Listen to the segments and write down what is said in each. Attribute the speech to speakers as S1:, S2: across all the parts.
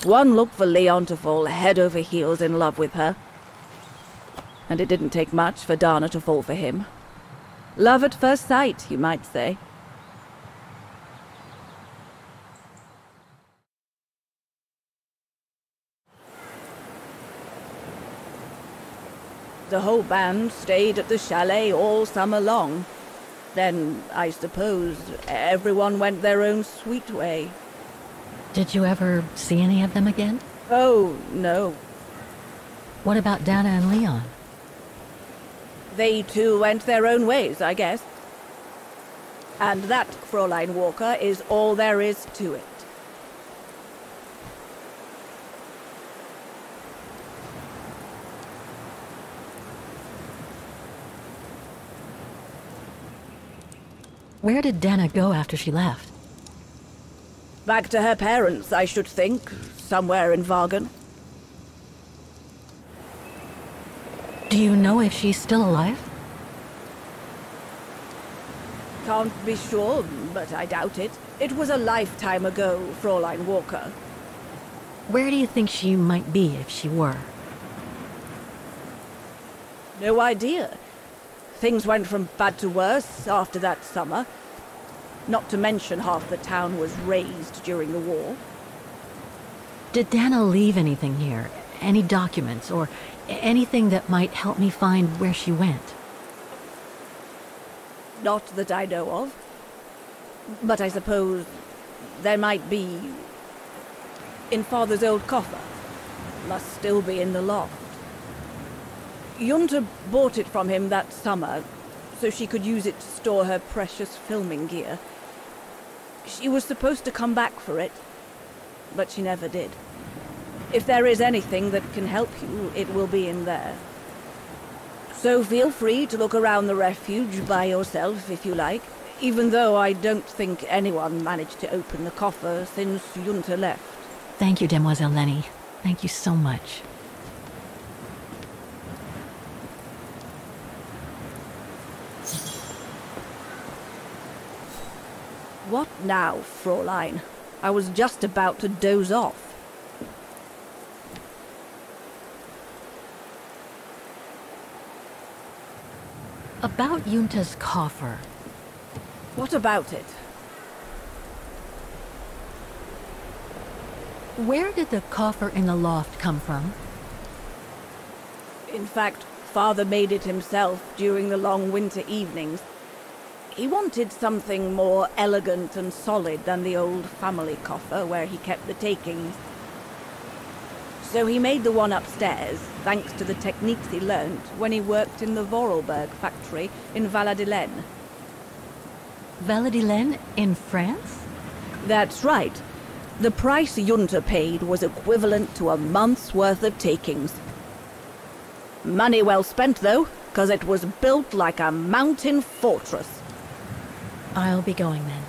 S1: One look for Leon to fall head over heels in love with her. And it didn't take much for Dana to fall for him. Love at first sight, you might say. The whole band stayed at the chalet all summer long. Then, I suppose, everyone went their own sweet way.
S2: Did you ever see any of them again?
S1: Oh, no.
S2: What about Dana and Leon?
S1: They too went their own ways, I guess. And that, Fräulein Walker, is all there is to it.
S2: Where did Dana go after she left?
S1: Back to her parents, I should think. Somewhere in Vagen.
S2: Do you know if she's still alive?
S1: Can't be sure, but I doubt it. It was a lifetime ago, Fräulein Walker.
S2: Where do you think she might be if she were?
S1: No idea. Things went from bad to worse after that summer. Not to mention half the town was razed during the war.
S2: Did Dana leave anything here? Any documents or anything that might help me find where she went?
S1: Not that I know of. But I suppose there might be in Father's old coffer. Must still be in the loft. Junta bought it from him that summer, so she could use it to store her precious filming gear. She was supposed to come back for it, but she never did. If there is anything that can help you, it will be in there. So feel free to look around the refuge by yourself if you like, even though I don't think anyone managed to open the coffer since Junta left.
S2: Thank you, Demoiselle Lenny. Thank you so much.
S1: What now, Fräulein? I was just about to doze off.
S2: About Junta's coffer.
S1: What about it?
S2: Where did the coffer in the loft come from?
S1: In fact, Father made it himself during the long winter evenings. He wanted something more elegant and solid than the old family coffer where he kept the takings. So he made the one upstairs, thanks to the techniques he learnt when he worked in the Vorarlberg factory in Valladolid.
S2: Valladolid in France?
S1: That's right. The price Junta paid was equivalent to a month's worth of takings. Money well spent, though, because it was built like a mountain fortress.
S2: I'll be going then.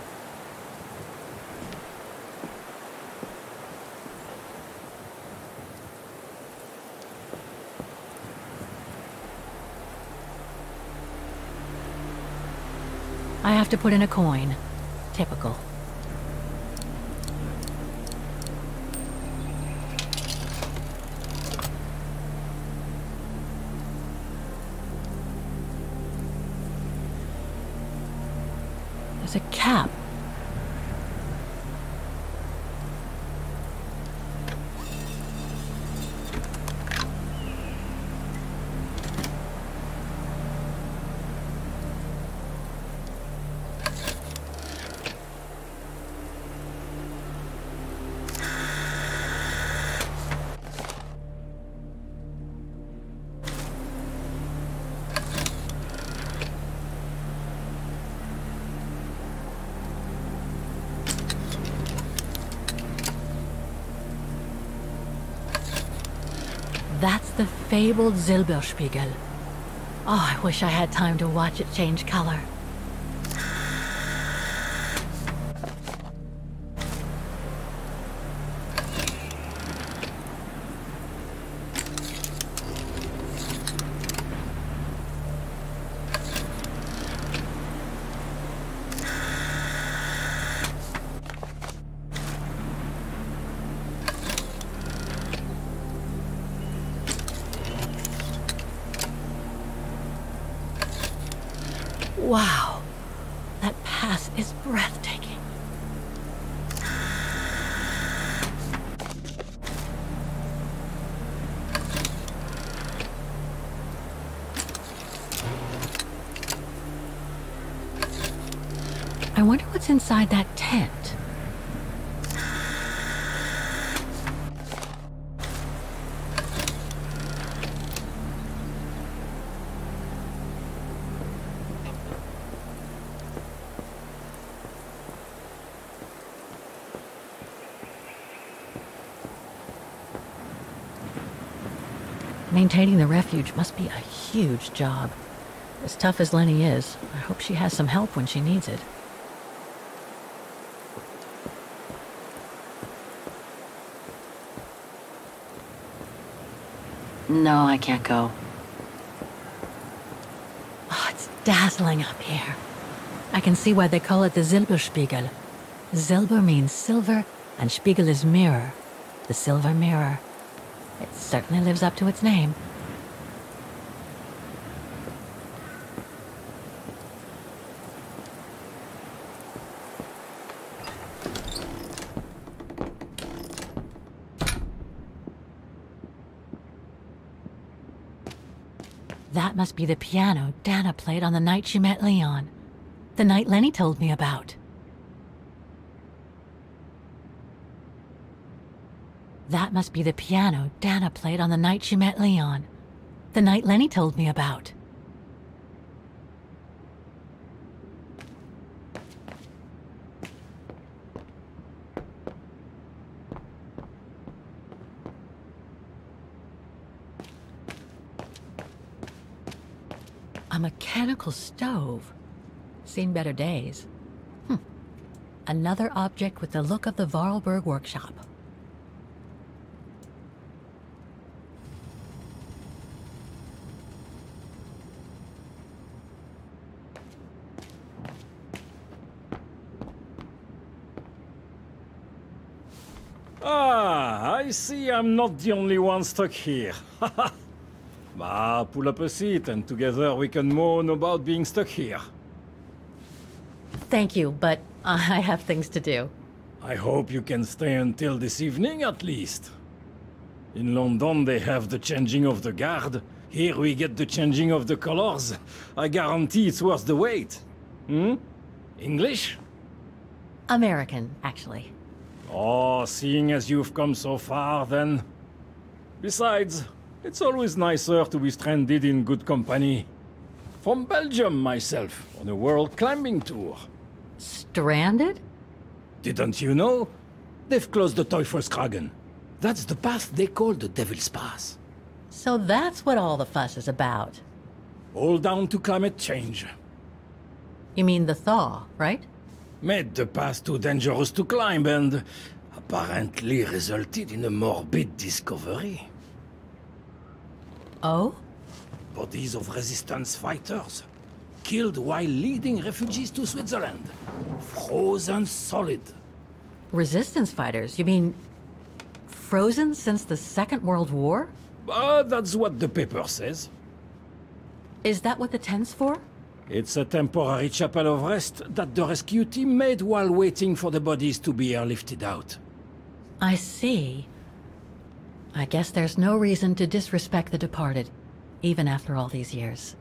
S2: I have to put in a coin. Typical. There's a cap. That's the fabled Silberspiegel. Oh, I wish I had time to watch it change color. Wow, that pass is breathtaking. I wonder what's inside that tent. Maintaining the refuge must be a huge job. As tough as Lenny is, I hope she has some help when she needs it. No, I can't go. Oh, it's dazzling up here. I can see why they call it the Silberspiegel. Silber means silver, and Spiegel is mirror. The silver mirror. It certainly lives up to its name. That must be the piano Dana played on the night she met Leon. The night Lenny told me about. That must be the piano Dana played on the night she met Leon. The night Lenny told me about. A mechanical stove. Seen better days. Another object with the look of the Vorarlberg workshop.
S3: Ah, I see I'm not the only one stuck here. Bah, pull up a seat and together we can moan about being stuck here.
S2: Thank you, but I have things to do.
S3: I hope you can stay until this evening at least. In London they have the changing of the guard. Here we get the changing of the colors. I guarantee it's worth the wait. English?
S2: American, actually.
S3: Oh, seeing as you've come so far, then... Besides, it's always nicer to be stranded in good company. From Belgium, myself, on a world climbing tour.
S2: Stranded?
S3: Didn't you know? They've closed the Teufelskragen. That's the path they call the Devil's Pass.
S2: So that's what all the fuss is about.
S3: All down to climate change.
S2: You mean the thaw, right?
S3: Made the path too dangerous to climb and apparently resulted in a morbid discovery.
S2: Oh?
S3: Bodies of resistance fighters, killed while leading refugees to Switzerland. Frozen solid.
S2: Resistance fighters? You mean frozen since the Second World War?
S3: That's what the paper says.
S2: Is that what the tent's for?
S3: It's a temporary chapel of rest that the rescue team made while waiting for the bodies to be airlifted out.
S2: I see. I guess there's no reason to disrespect the departed, even after all these years.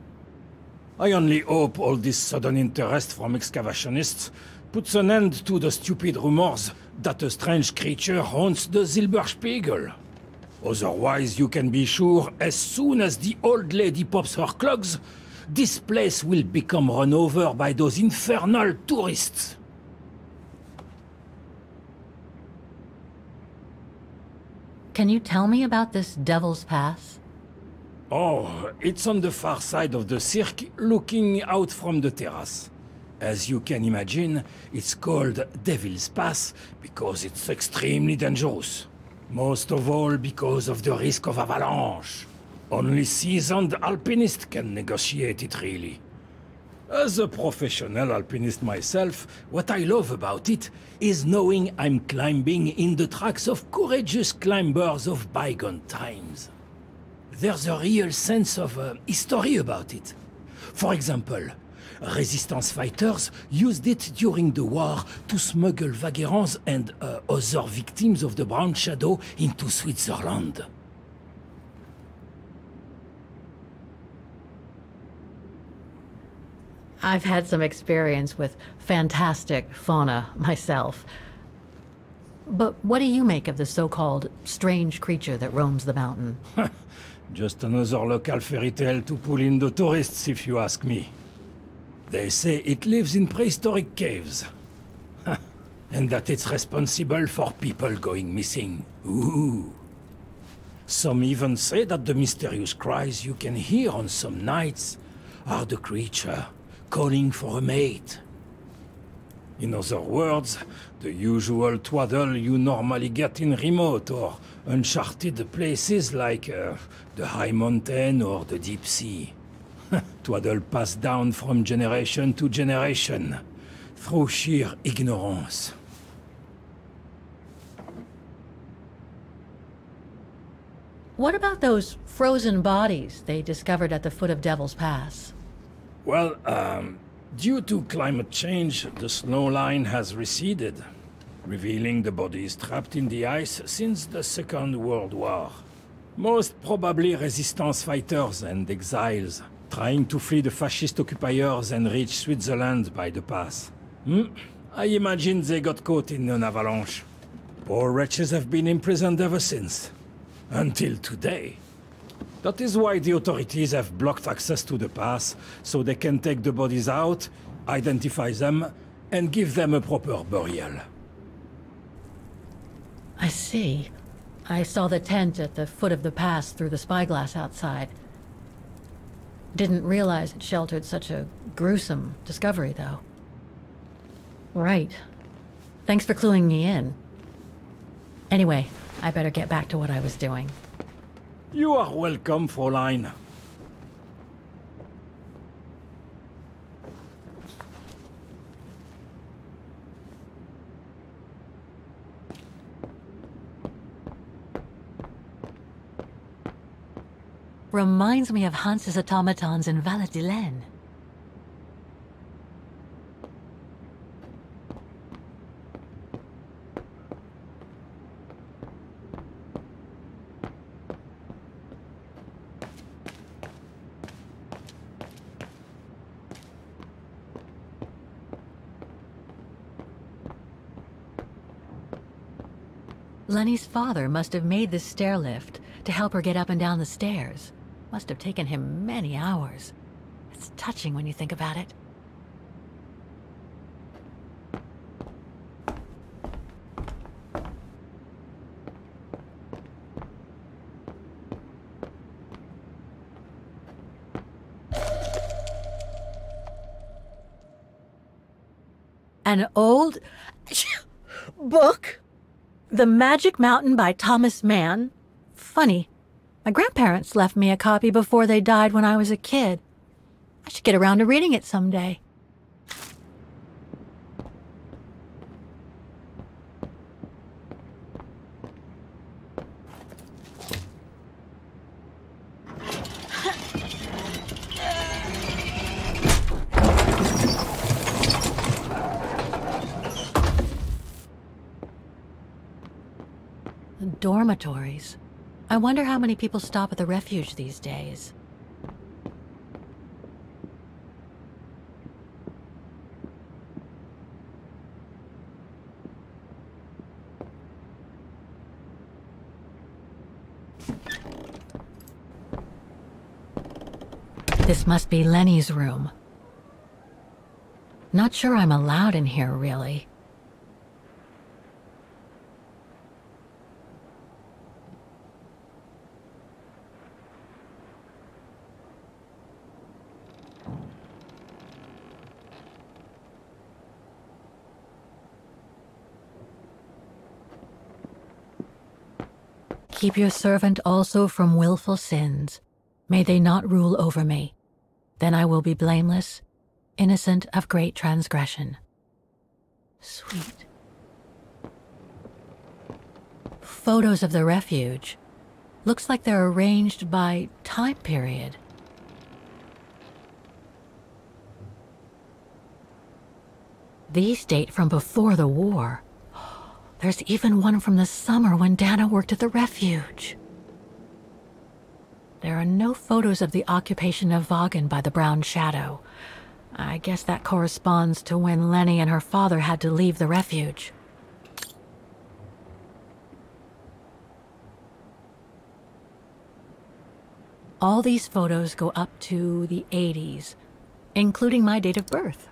S3: I only hope all this sudden interest from excavationists puts an end to the stupid rumors that a strange creature haunts the Silberspiegel. Otherwise, you can be sure as soon as the old lady pops her clogs, this place will become run over by those infernal tourists.
S2: Can you tell me about this Devil's Pass?
S3: Oh, it's on the far side of the cirque, looking out from the terrace. As you can imagine, it's called Devil's Pass because it's extremely dangerous. Most of all because of the risk of avalanche. Only seasoned alpinists can negotiate it, really. As a professional alpinist myself, what I love about it is knowing I'm climbing in the tracks of courageous climbers of bygone times. There's a real sense of history about it. For example, Resistance fighters used it during the war to smuggle vagrants and other victims of the Brown Shadow into Switzerland.
S2: I've had some experience with fantastic fauna myself. But what do you make of the so-called strange creature that roams the mountain?
S3: Just another local fairy tale to pull in the tourists, if you ask me. They say it lives in prehistoric caves. And that it's responsible for people going missing. Ooh. Some even say that the mysterious cries you can hear on some nights are the creature calling for a mate. In other words, the usual twaddle you normally get in remote or uncharted places like the high mountain or the deep sea. Twaddle passed down from generation to generation, through sheer ignorance.
S2: What about those frozen bodies they discovered at the foot of Devil's Pass?
S3: Well, due to climate change, the snow line has receded, revealing the bodies trapped in the ice since the Second World War. Most probably resistance fighters and exiles, trying to flee the fascist occupiers and reach Switzerland by the pass. I imagine they got caught in an avalanche. Poor wretches have been imprisoned ever since. Until today. That is why the authorities have blocked access to the pass, so they can take the bodies out, identify them, and give them a proper burial.
S2: I see. I saw the tent at the foot of the pass through the spyglass outside. Didn't realize it sheltered such a gruesome discovery, though. Right. Thanks for cluing me in. Anyway, I better get back to what I was doing.
S3: You are welcome, Fräulein.
S2: Reminds me of Hans's automatons in Valladolid. Lenny's father must have made this stair lift to help her get up and down the stairs. Must have taken him many hours. It's touching when you think about it. An old book? The Magic Mountain by Thomas Mann? Funny. My grandparents left me a copy before they died when I was a kid. I should get around to reading it someday. Dormitories. I wonder how many people stop at the Refuge these days. This must be Lenny's room. Not sure I'm allowed in here, really. Keep your servant also from willful sins. May they not rule over me. Then I will be blameless, innocent of great transgression. Sweet. Photos of the Refuge. Looks like they're arranged by time period. These date from before the war. There's even one from the summer when Dana worked at the Refuge. There are no photos of the occupation of Vaughan by the Brown Shadow. I guess that corresponds to when Lenny and her father had to leave the Refuge. All these photos go up to the 80s, including my date of birth.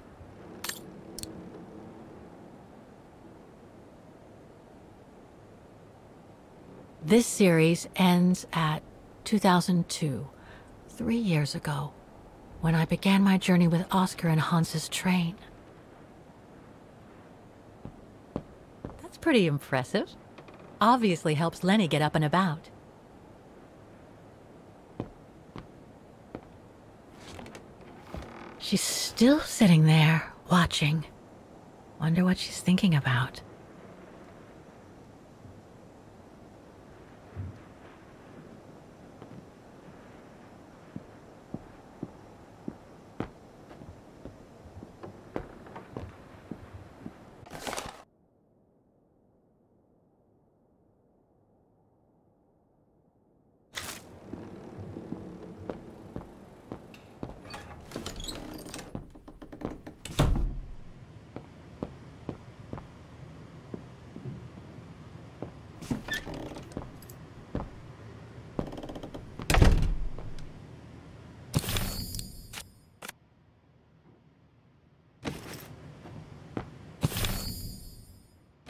S2: This series ends at 2002, 3 years ago, when I began my journey with Oscar and Hans's train. That's pretty impressive. Obviously helps Lenny get up and about. She's still sitting there, watching. Wonder what she's thinking about.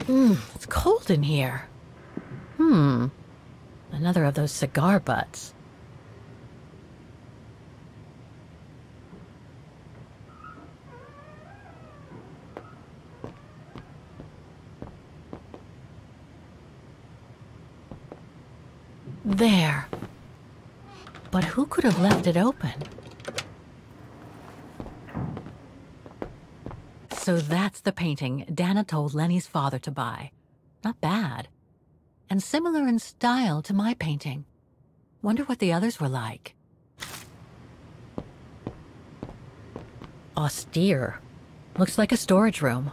S2: It's cold in here. Another of those cigar butts. There. But who could have left it open? So that's the painting Dana told Lenny's father to buy. Not bad. And similar in style to my painting. Wonder what the others were like. Austere. Looks like a storage room.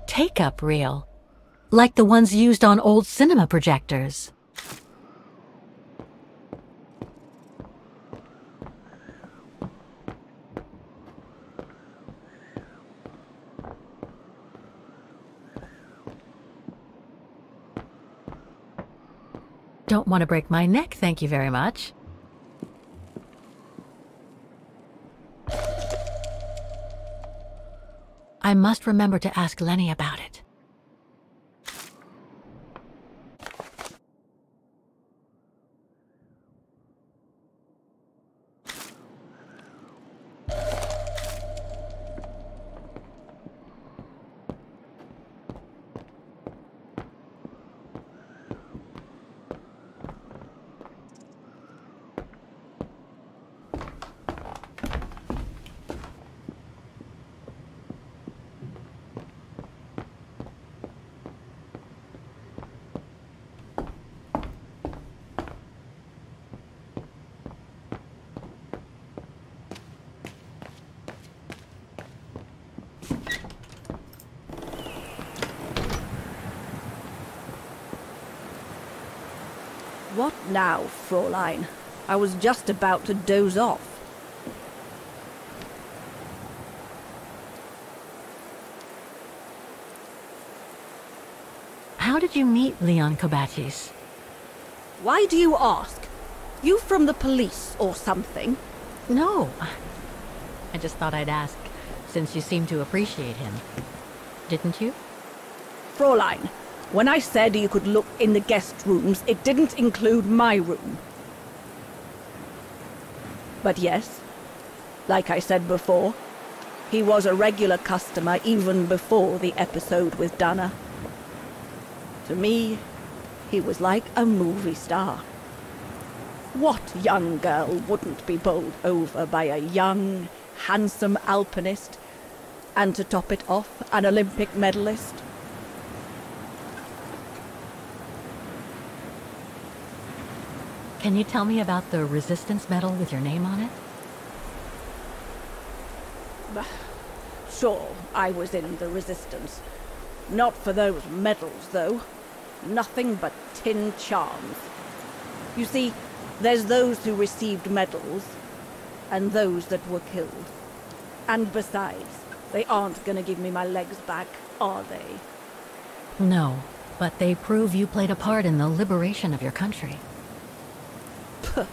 S2: Take-up reel, like the ones used on old cinema projectors. Don't want to break my neck, thank you very much. I must remember to ask Lenny about it.
S1: What now, Fräulein? I was just about to doze off.
S2: How did you meet Leon Kobatis?
S1: Why do you ask? You from the police or something?
S2: No. I just thought I'd ask, since you seem to appreciate him. Didn't you?
S1: Fräulein, when I said you could look in the guest rooms, it didn't include my room. But yes, like I said before, he was a regular customer even before the episode with Dana. To me, he was like a movie star. What young girl wouldn't be bowled over by a young, handsome alpinist, and to top it off, an Olympic medalist?
S2: Can you tell me about the Resistance medal with your name on it?
S1: Sure, I was in the Resistance. Not for those medals, though. Nothing but tin charms. You see, there's those who received medals, and those that were killed. And besides, they aren't gonna give me my legs back, are they?
S2: No, but they prove you played a part in the liberation of your country.
S1: Puh,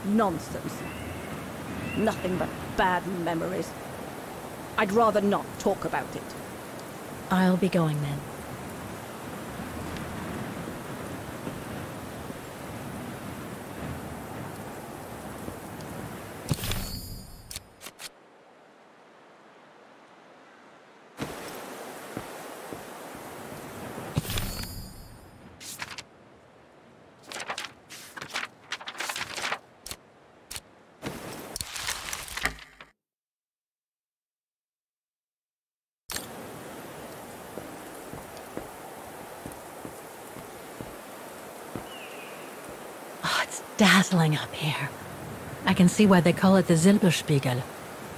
S1: nonsense. Nothing but bad memories. I'd rather not talk about it.
S2: I'll be going then. Dazzling up here. I can see why they call it the Silberspiegel.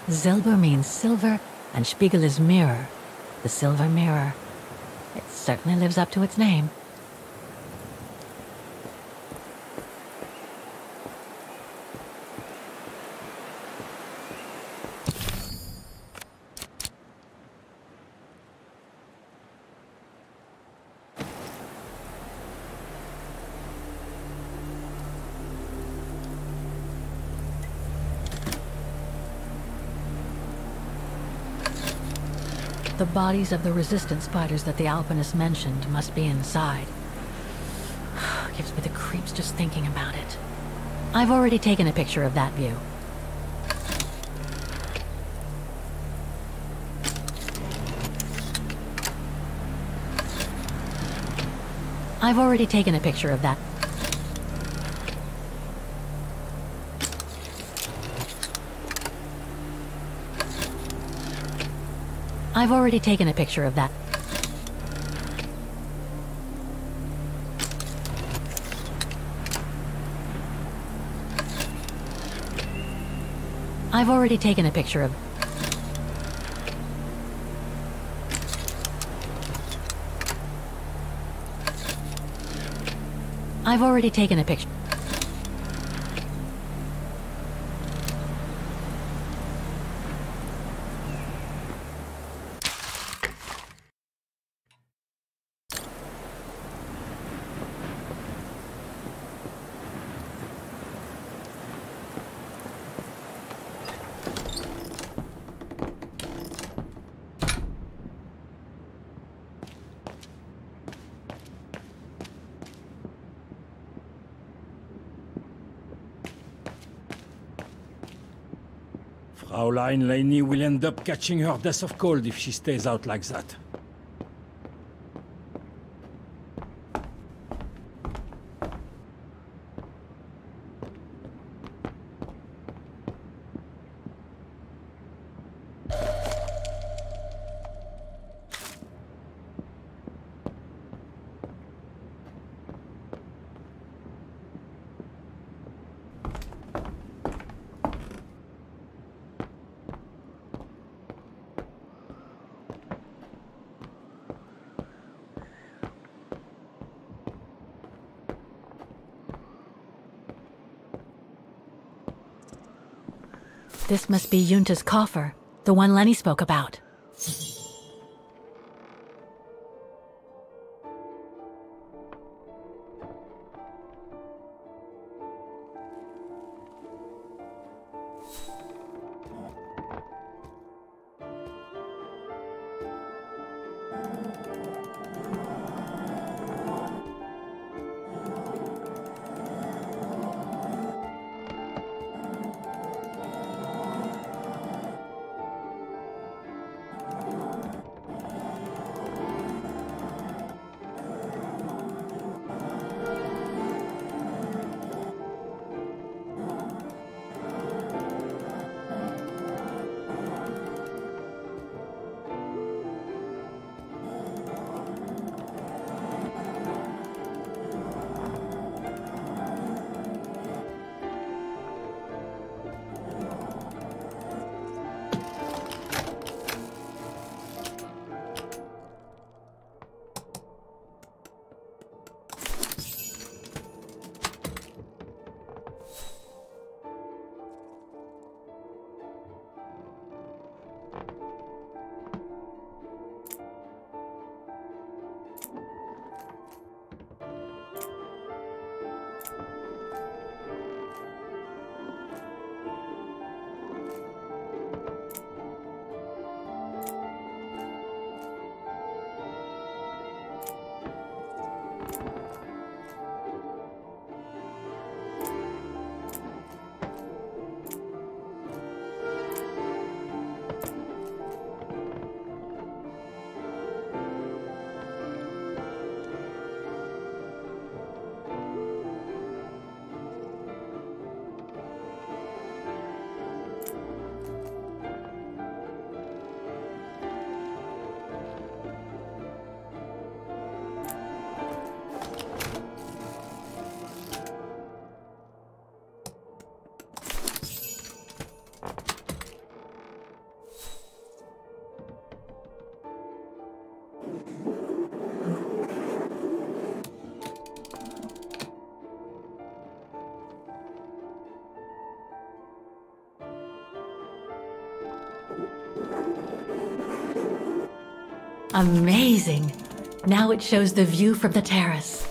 S2: Silber means silver, and Spiegel is mirror. The silver mirror. It certainly lives up to its name. The bodies of the resistance fighters that the alpinist mentioned must be inside. Gives me the creeps just thinking about it. I've already taken a picture of that view. I've already taken a picture of that. I've already taken a picture of that. I've already taken a picture of... I've already taken a picture.
S3: Fraulein Laney will end up catching her death of cold if she stays out like that.
S2: This must be Junta's coffer, the one Lenny spoke about. Amazing! Now it shows the view from the terrace.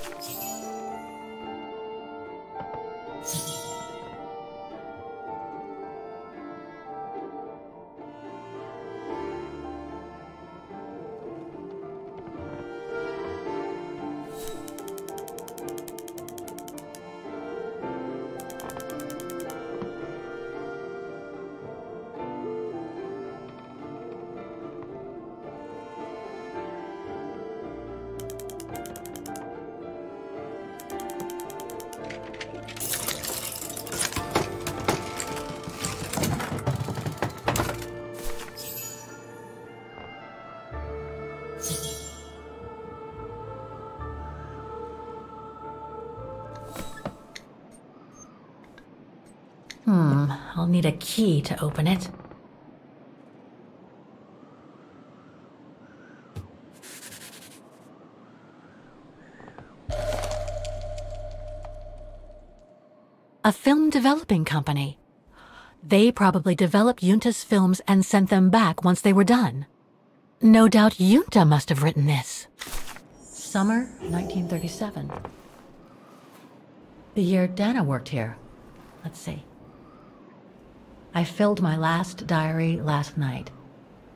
S2: I'll need a key to open it. A film developing company. They probably developed Junta's films and sent them back once they were done. No doubt Junta must have written this. Summer 1937. The year Dana worked here. Let's see. I filled my last diary last night.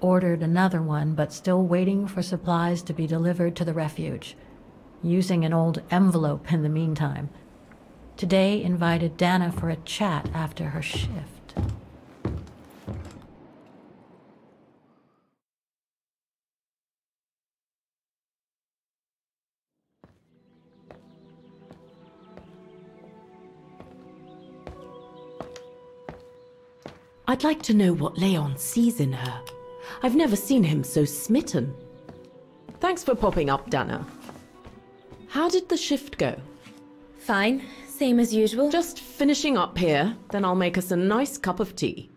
S2: Ordered another one, but still waiting for supplies to be delivered to the Refuge. Using an old envelope in the meantime. Today invited Dana for a chat after her shift.
S4: I'd like to know what Leon sees in her. I've never seen him so smitten. Thanks for popping up, Dana. How did the shift go?
S5: Fine, same as usual.
S4: Just finishing up here, then I'll make us a nice cup of tea.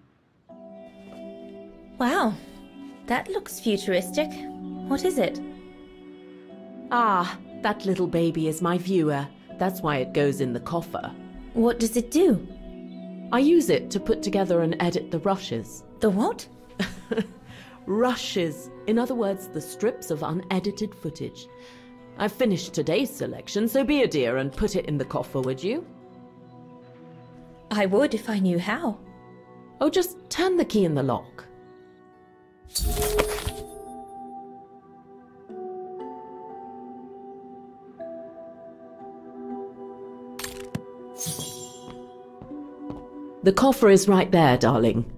S5: Wow, that looks futuristic. What is it?
S4: Ah, that little baby is my viewer. That's why it goes in the coffer.
S5: What does it do?
S4: I use it to put together and edit the rushes.
S5: The what?
S4: Rushes. In other words, the strips of unedited footage. I've finished today's selection, so be a dear and put it in the coffer, would you?
S5: I would if I knew how.
S4: Oh, just turn the key in the lock. The coffer is right there, darling.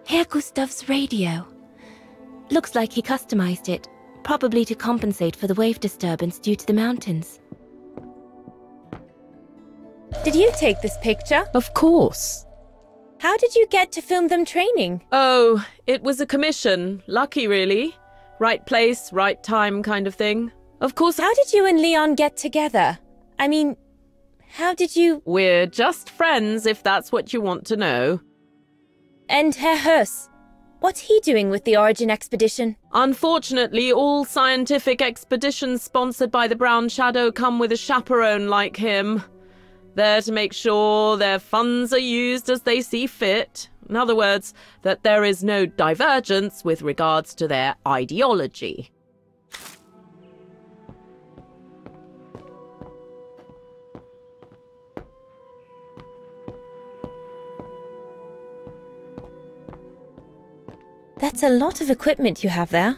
S5: Herr Gustav's radio. Looks like he customized it, probably to compensate for the wave disturbance due to the mountains. Did you take this picture?
S4: Of course.
S5: How did you get to film them training?
S4: Oh, it was a commission. Lucky, really. Right place, right time kind of thing. Of course.
S5: How did you and Leon get together? I mean, how did you...
S4: We're just friends, if that's what you want to know.
S5: And Herr Hers, what's he doing with the Origin expedition?
S4: Unfortunately, all scientific expeditions sponsored by the Brown Shadow come with a chaperone like him. There to make sure their funds are used as they see fit. In other words, that there is no divergence with regards to their ideology.
S5: That's a lot of equipment you have there.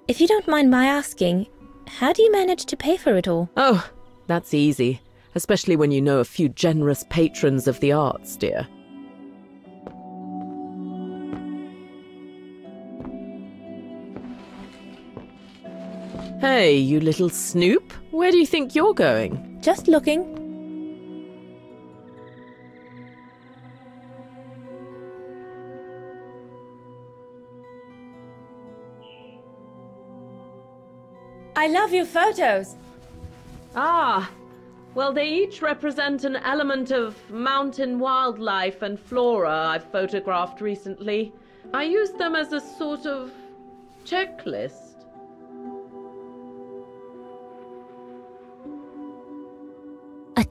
S5: If you don't mind my asking, how do you manage to pay for it all?
S4: Oh, that's easy. Especially when you know a few generous patrons of the arts, dear. Hey, you little snoop. Where do you think you're going?
S5: Just looking. I love your photos.
S4: Ah, well, they each represent an element of mountain wildlife and flora I've photographed recently. I used them as a sort of checklist.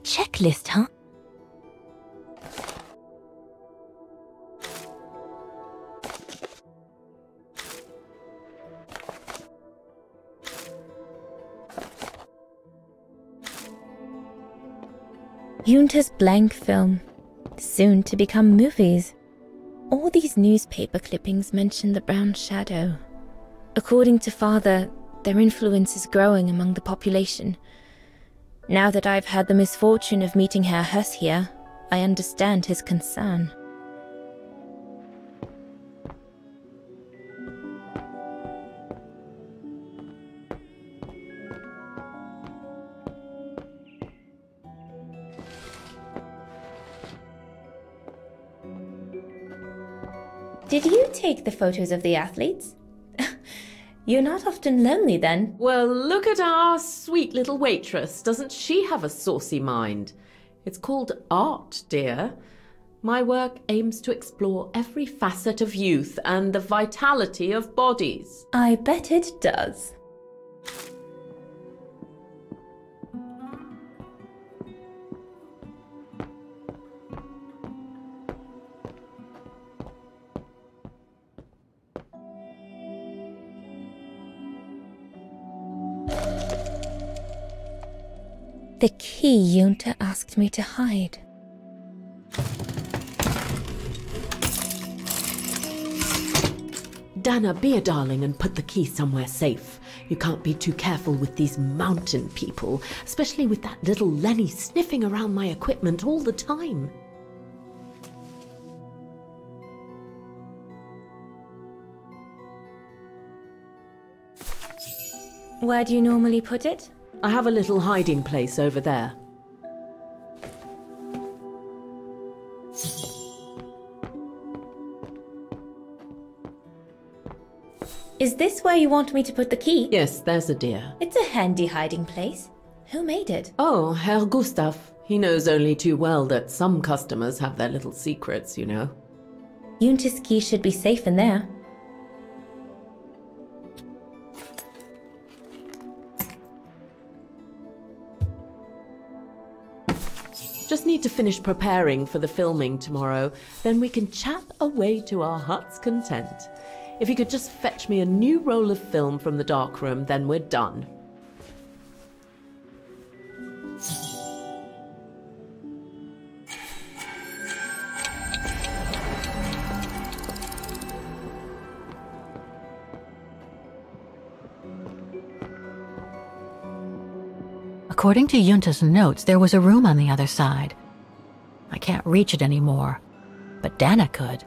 S5: checklist, huh? Junta's blank film, soon to become movies. All these newspaper clippings mention the Brown Shadow. According to Father, their influence is growing among the population. Now that I've had the misfortune of meeting Herr Huss here, I understand his concern.
S6: Did you take the photos of the athletes? You're not often lonely then.
S4: Well, look at our sweet little waitress. Doesn't she have a saucy mind? It's called art, dear. My work aims to explore every facet of youth and the vitality of bodies.
S6: I bet it does.
S5: The key Junta asked me to hide.
S4: Dana, be a darling and put the key somewhere safe. You can't be too careful with these mountain people, especially with that little Lenny sniffing around my equipment all the time.
S6: Where do you normally put it?
S4: I have a little hiding place over there.
S6: Is this where you want me to put the key?
S4: Yes, there's a dear.
S6: It's a handy hiding place. Who made it?
S4: Oh, Herr Gustav. He knows only too well that some customers have their little secrets, you know.
S6: Junta's key should be safe in there.
S4: Just need to finish preparing for the filming tomorrow, then we can chat away to our heart's content. If you could just fetch me a new roll of film from the darkroom, then we're done.
S2: According to Junta's notes, there was a room on the other side. I can't reach it anymore, but Dana could.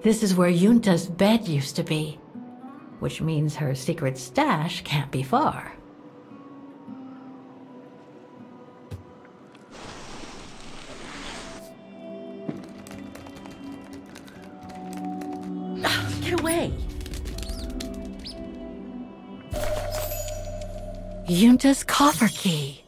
S2: This is where Junta's bed used to be, which means her secret stash can't be far. Get away! Junta's coffer key.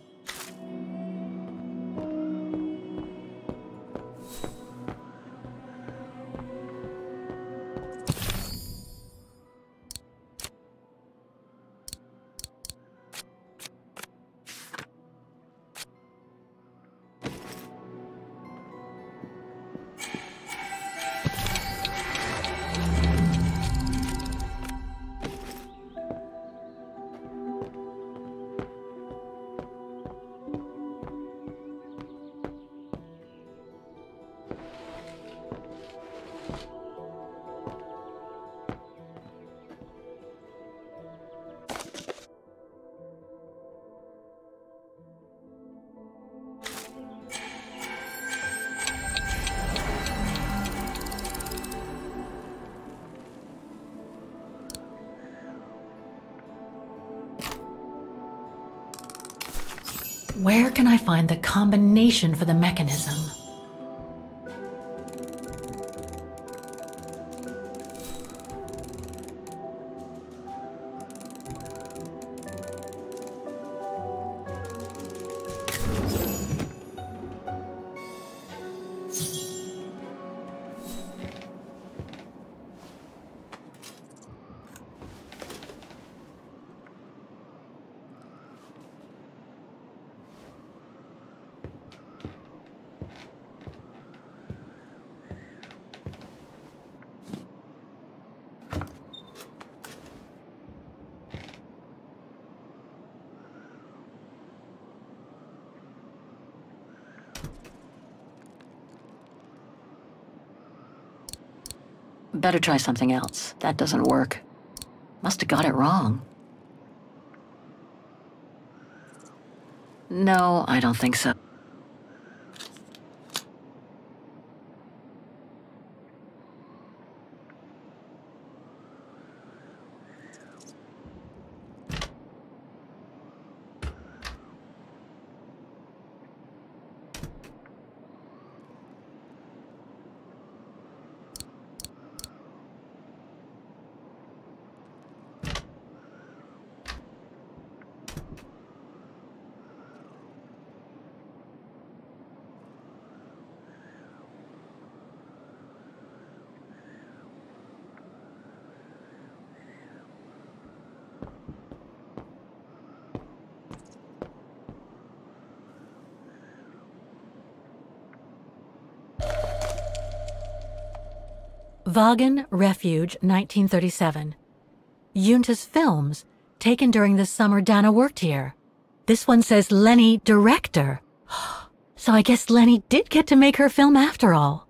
S2: Where can I find the combination for the mechanism? Better try something else. That doesn't work. Must have got it wrong. No, I don't think so. Wagen, Refuge, 1937. Junta's films, taken during the summer Dana worked here. This one says Lenny, director. So I guess Lenny did get to make her film after all.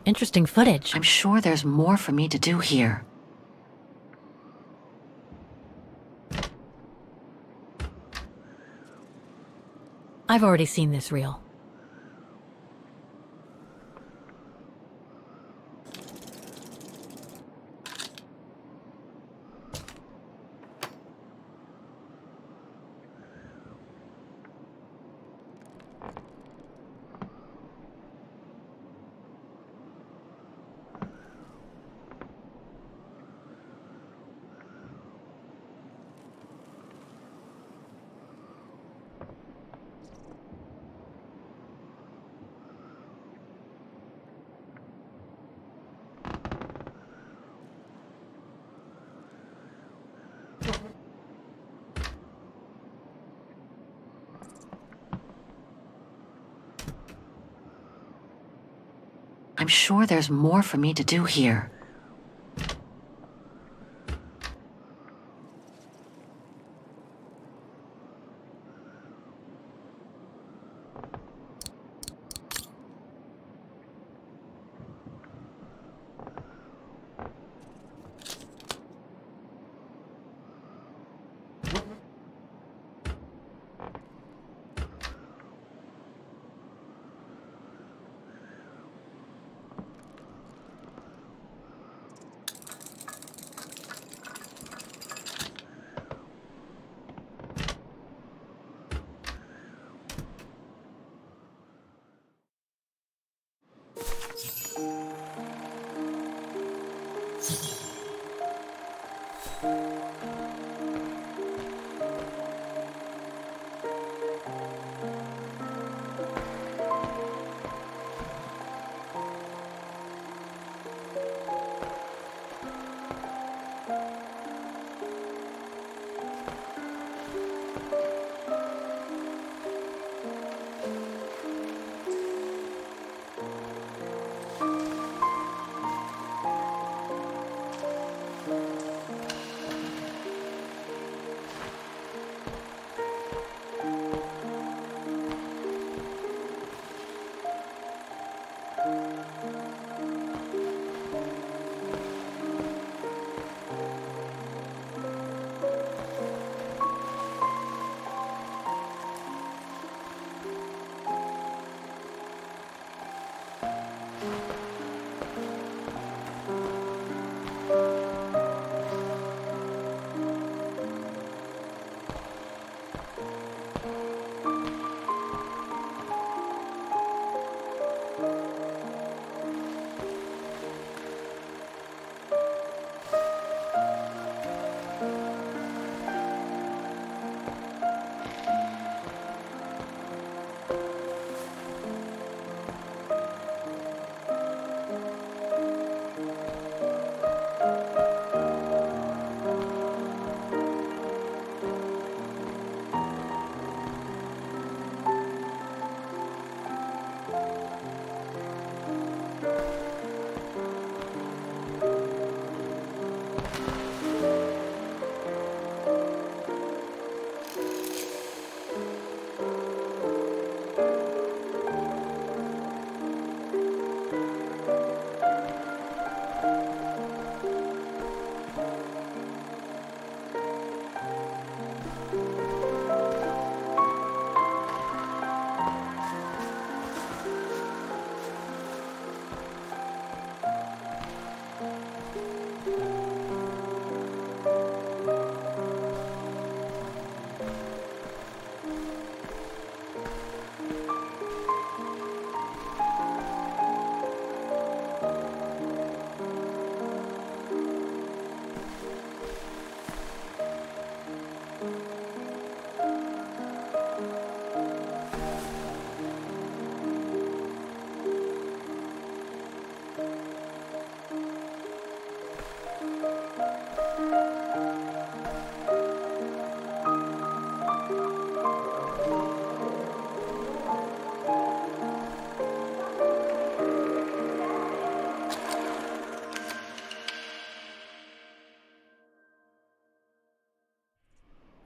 S2: Interesting footage. I'm sure there's more for me to do here. I've already seen this reel. I'm sure there's more for me to do here.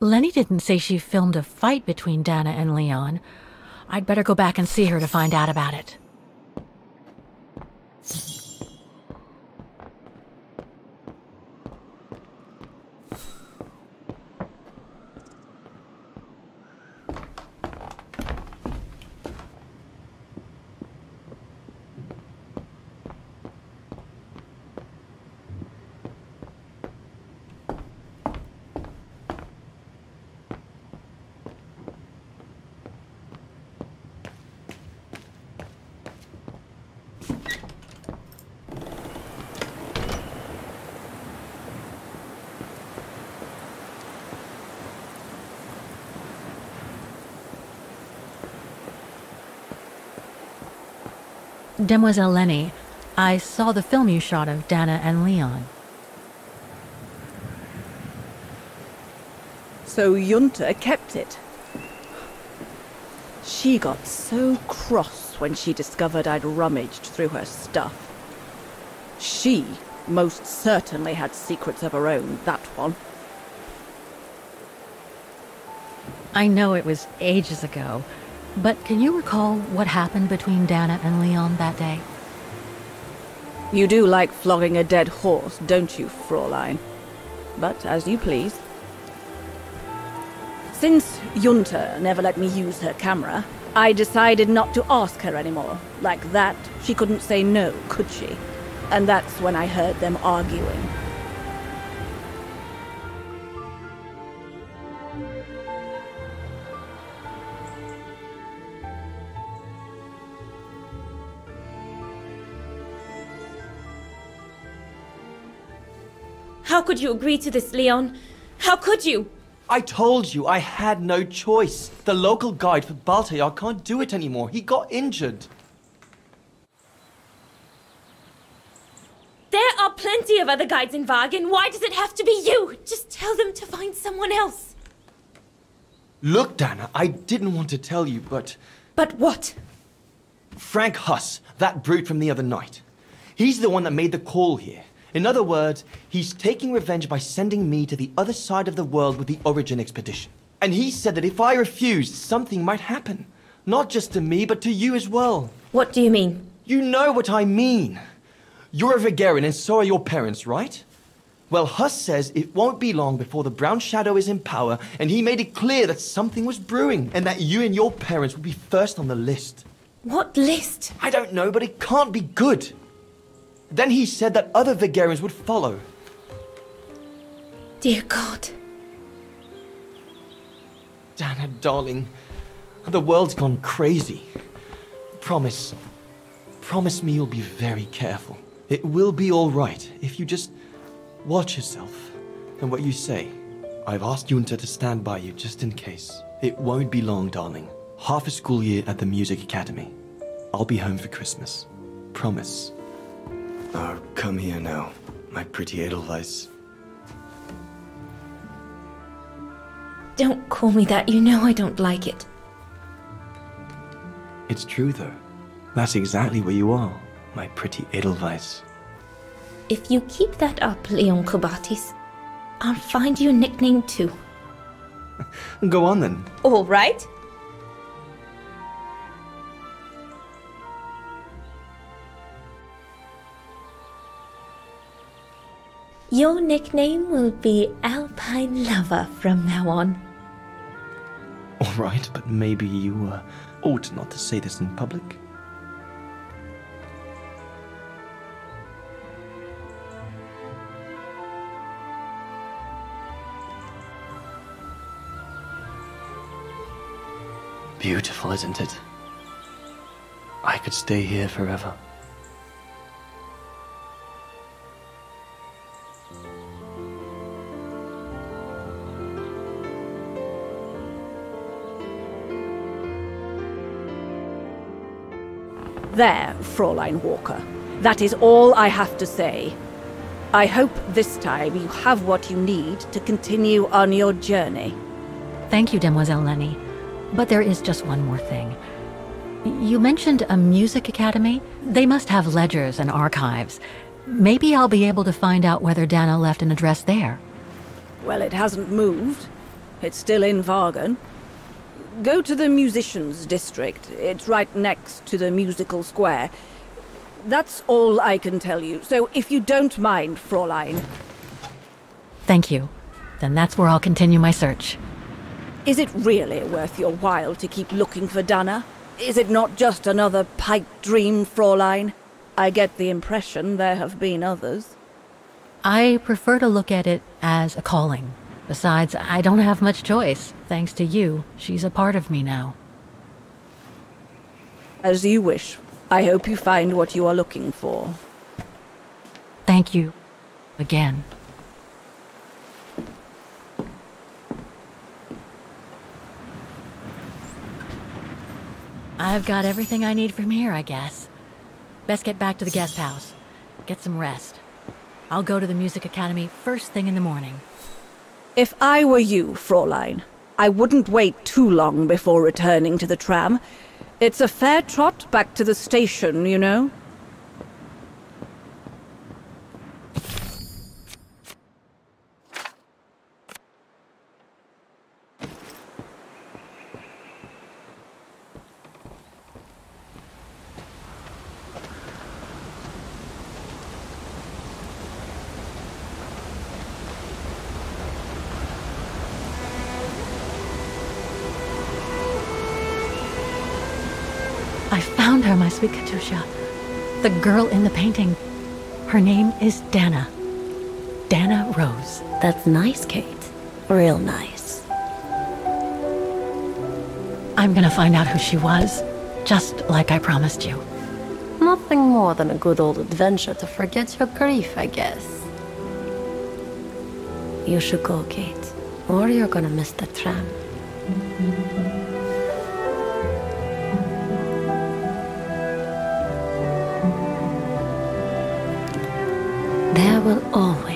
S2: Lenny didn't say she filmed a fight between Dana and Leon. I'd better go back and see her to find out about it. Demoiselle Lenny, I saw the film you shot of Dana and Leon.
S1: So Junta kept it. She got so cross when she discovered I'd rummaged through her stuff. She most certainly had secrets of her own, that one.
S2: I know it was ages ago, but can you recall what happened between Dana and Leon that day?
S1: You do like flogging a dead horse, don't you, Fräulein? But as you please. Since Junta never let me use her camera, I decided not to ask her anymore. Like that, she couldn't say no, could she? And that's when I heard them arguing.
S6: How could you agree to this, Leon? How could you?
S7: I told you I had no choice. The local guide for Baltayar can't do it anymore. He got injured.
S6: There are plenty of other guides in Wagen. Why does it have to be you? Just tell them to find someone else.
S7: Look, Dana, I didn't want to tell you, but...
S6: But what?
S7: Frank Huss, that brute from the other night. He's the one that made the call here. In other words, he's taking revenge by sending me to the other side of the world with the Origin expedition. And he said that if I refused, something might happen. Not just to me, but to you as well.
S6: What do you mean?
S7: You know what I mean. You're a Vegarian and so are your parents, right? Well, Huss says it won't be long before the Brown Shadow is in power, and he made it clear that something was brewing, and that you and your parents would be first on the list.
S6: What list?
S7: I don't know, but it can't be good. Then he said that other Vegarians would follow.
S6: Dear God.
S7: Dana, darling, the world's gone crazy. Promise me you'll be very careful. It will be all right if you just watch yourself and what you say. I've asked Junta to stand by you just in case. It won't be long, darling. Half a school year at the Music Academy. I'll be home for Christmas. Promise. Oh, come here now, my pretty Edelweiss.
S6: Don't call me that. You know I don't like it.
S7: It's true, though. That's exactly where you are, my pretty Edelweiss.
S6: If you keep that up, Leon Kobatis, I'll find you a nickname too.
S7: Go on, then.
S6: All right. Your nickname will be Alpine Lover from now on.
S7: All right, but maybe you ought not to say this in public. Beautiful, isn't it? I could stay here forever.
S1: There, Fräulein Walker. That is all I have to say. I hope this time you have what you need to continue on your journey.
S2: Thank you, Demoiselle Lenny. But there is just one more thing. You mentioned a music academy? They must have ledgers and archives. Maybe I'll be able to find out whether Dana left an address there.
S1: Well, it hasn't moved. It's still in Wagen. Go to the musicians' district. It's right next to the musical square. That's all I can tell you. So if you don't mind, Fräulein.
S2: Thank you. Then that's where I'll continue my search.
S1: Is it really worth your while to keep looking for Dana? Is it not just another pipe dream, Fräulein? I get the impression there have been others.
S2: I prefer to look at it as a calling. Besides, I don't have much choice. Thanks to you, she's a part of me now.
S1: As you wish. I hope you find what you are looking for.
S2: Thank you. Again. I've got everything I need from here, I guess. Best get back to the guest house. Get some rest. I'll go to the music academy first thing in the morning.
S1: If I were you, Fräulein, I wouldn't wait too long before returning to the tram. It's a fair trot back to the station, you know?
S2: I found her, my sweet Katusha. The girl in the painting. Her name is Dana. Dana Rose.
S8: That's nice, Kate. Real nice.
S2: I'm gonna find out who she was, just like I promised you.
S8: Nothing more than a good old adventure to forget your grief, I guess. You should go, Kate, or you're gonna miss the tram. There will always